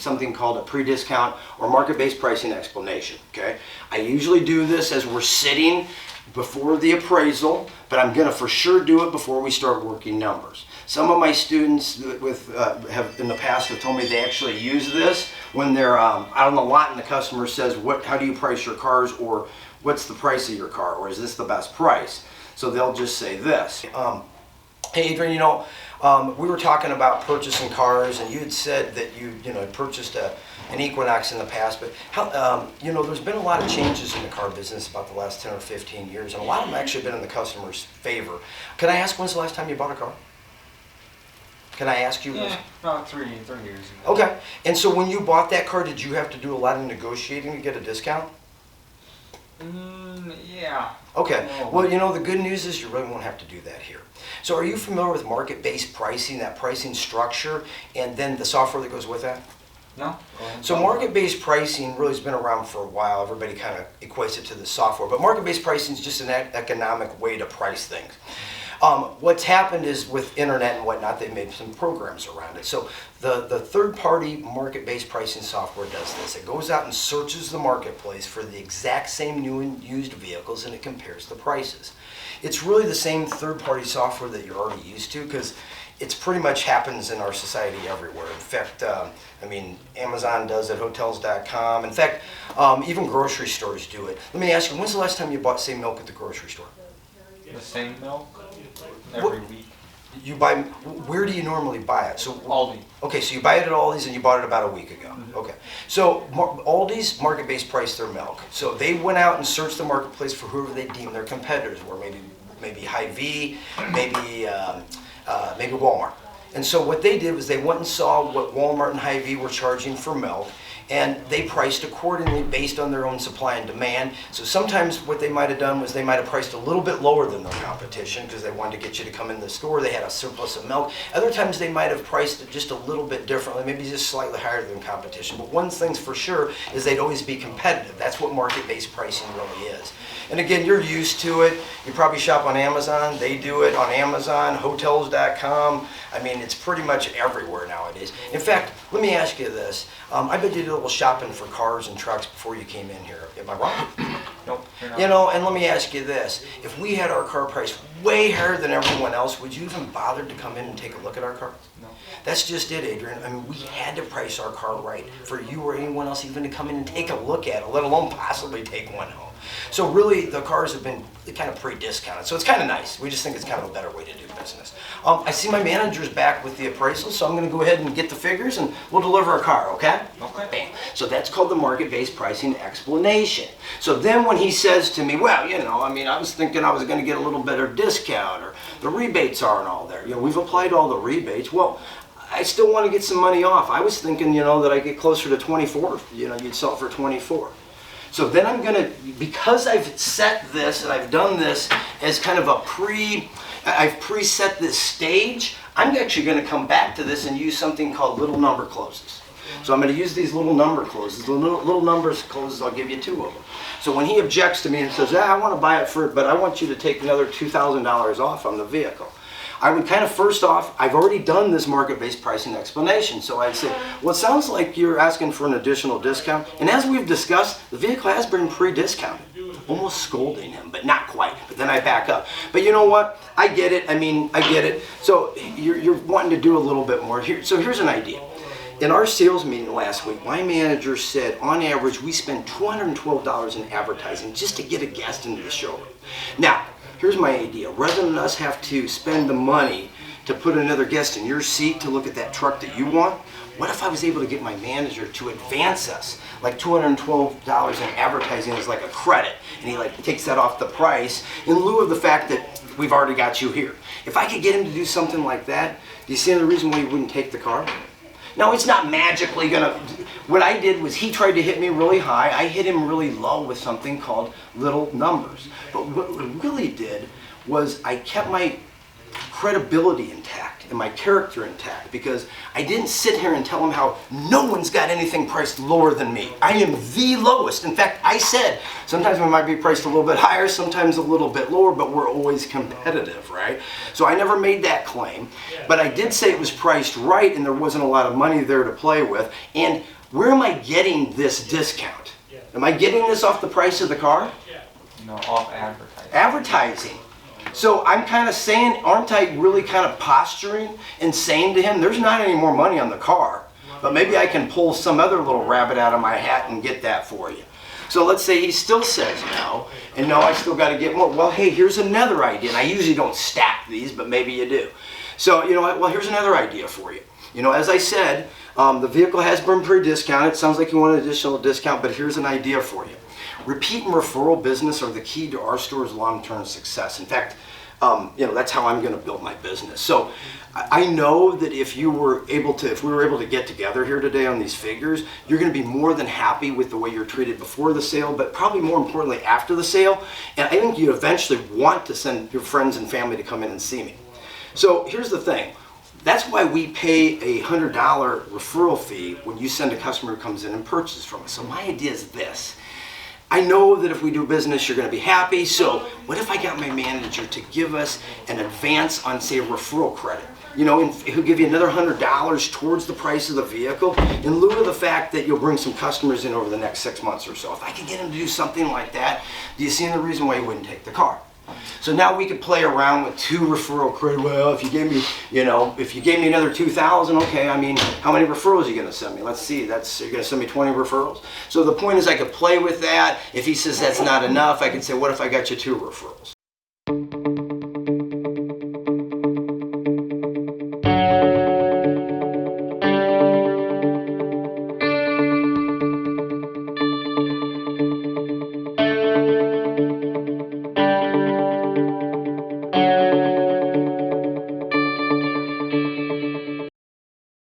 something called a pre-discount or market-based pricing explanation, okay? I usually do this as we're sitting before the appraisal, but I'm gonna for sure do it before we start working numbers. Some of my students have in the past have told me they actually use this when they're out on the lot and the customer says, how do you price your cars, or what's the price of your car, or is this the best price? So they'll just say this. Hey Adrian, we were talking about purchasing cars, and you had said that you purchased an Equinox in the past, but how, there's been a lot of changes in the car business about the last 10 or 15 years, and a lot of them actually been in the customer's favor. Can I ask, when's the last time you bought a car? Can I ask you? Yeah, about 3 years ago. Okay, and so when you bought that car, did you have to do a lot of negotiating to get a discount? Yeah. Okay, well, the good news is you really won't have to do that here. So are you familiar with market-based pricing, that pricing structure, and then the software that goes with that? No. Go ahead. So market-based pricing really has been around for a while. Everybody kind of equates it to the software, but market-based pricing is just an economic way to price things. What's happened is with internet and whatnot, they've made some programs around it. So the third-party market-based pricing software does this. It goes out and searches the marketplace for the exact same new and used vehicles, and it compares the prices. It's really the same third-party software that you're already used to, because it's pretty much happens in our society everywhere. In fact, Amazon does it, hotels.com. In fact, even grocery stores do it. Let me ask you, when's the last time you bought same milk at the grocery store? The same milk? Every week. You buy, where do you normally buy it? So Aldi. Okay, so you buy it at Aldi's, and you bought it about a week ago. Mm-hmm. Okay, so Aldi's market-based price their milk. So they went out and searched the marketplace for whoever they deemed their competitors were. Maybe Hy-Vee, maybe Walmart. And so what they did was they went and saw what Walmart and Hy-Vee were charging for milk, and they priced accordingly based on their own supply and demand. So sometimes what they might have done was they might have priced a little bit lower than their competition because they wanted to get you to come in the store. They had a surplus of milk. Other times they might have priced it just a little bit differently, maybe just slightly higher than competition. But one thing's for sure is they'd always be competitive. That's what market-based pricing really is. And again, you're used to it. You probably shop on Amazon. They do it on Amazon, hotels.com. I mean, it's pretty much everywhere nowadays. In fact, let me ask you this. I bet you did a little shopping for cars and trucks before you came in here. Am I wrong? Nope. You're not. And let me ask you this. If we had our car priced way higher than everyone else, would you even bother to come in and take a look at our car? No. That's just it, Adrian. I mean, we had to price our car right for you or anyone else even to come in and take a look at it, let alone possibly take one home. So really, the cars have been kind of pre-discounted. So it's kind of nice. We just think it's kind of a better way to do business. I see my manager's back with the appraisal, so I'm going to go ahead and get the figures, and we'll deliver a car, okay? Okay. Bam. So that's called the market-based pricing explanation. So then when he says to me, well, I was thinking I was going to get a little better discount, or the rebates aren't all there. We've applied all the rebates. Well, I still want to get some money off. I was thinking, that I get closer to 24. You'd sell it for 24. So then I'm going to, because I've set this and I've done this as kind of I've preset this stage, I'm actually going to come back to this and use something called little number closes. So I'm going to use these little number closes. The little numbers closes, I'll give you 2 of them. So when he objects to me and says, I want to buy it but I want you to take another $2,000 off on the vehicle, I would kind of first off, I've already done this market-based pricing explanation. So I'd say, well, it sounds like you're asking for an additional discount. And as we've discussed, the vehicle has been pre-discounted. Almost scolding him, but not quite. But then I back up. But you know what? I get it. I get it. So you're wanting to do a little bit more. So here's an idea. In our sales meeting last week, my manager said, on average, we spend $212 in advertising just to get a guest into the showroom. Now, here's my idea. Rather than us have to spend the money to put another guest in your seat to look at that truck that you want, what if I was able to get my manager to advance us like $212 in advertising as like a credit, and he takes that off the price in lieu of the fact that we've already got you here. If I could get him to do something like that, do you see the reason why he wouldn't take the car? Now, it's not magically gonna, what I did was he tried to hit me really high, I hit him really low with something called little numbers. But what we really did was I kept my credibility intact and my character intact, because I didn't sit here and tell him how no one's got anything priced lower than me. I am the lowest. In fact, I said sometimes we might be priced a little bit higher, sometimes a little bit lower, but we're always competitive, right? So I never made that claim, but I did say it was priced right and there wasn't a lot of money there to play with. And where am I getting this discount? Am I getting this off the price of the car? No, off advertising. Advertising. So I'm kind of saying, aren't I really kind of posturing and saying to him, there's not any more money on the car, but maybe I can pull some other little rabbit out of my hat and get that for you. So let's say he still says no, and no, I still got to get more. Well, hey, here's another idea, and I usually don't stack these, but maybe you do. So, you know what, well, here's another idea for you. You know, as I said, the vehicle has been pre-discounted. It sounds like you want an additional discount, but here's an idea for you. Repeat and referral business are the key to our store's long-term success. In fact, you know, that's how I'm going to build my business. So I know that if we were able to get together here today on these figures, you're going to be more than happy with the way you're treated before the sale, but probably more importantly after the sale. And I think you eventually want to send your friends and family to come in and see me. So here's the thing. That's why we pay a $100 referral fee when you send a customer who comes in and purchases from us. So my idea is this. I know that if we do business, you're going to be happy. So what if I got my manager to give us an advance on, say, a referral credit? You know, and he'll give you another $100 towards the price of the vehicle in lieu of the fact that you'll bring some customers in over the next 6 months or so. If I could get him to do something like that, do you see any reason why he wouldn't take the car? So now we could play around with 2 referral credit. Well, if you gave me, you know, if you gave me another 2,000, okay, I mean, how many referrals are you going to send me? Let's see, you're going to send me 20 referrals? So the point is I could play with that. If he says that's not enough, I could say, what if I got you 2 referrals?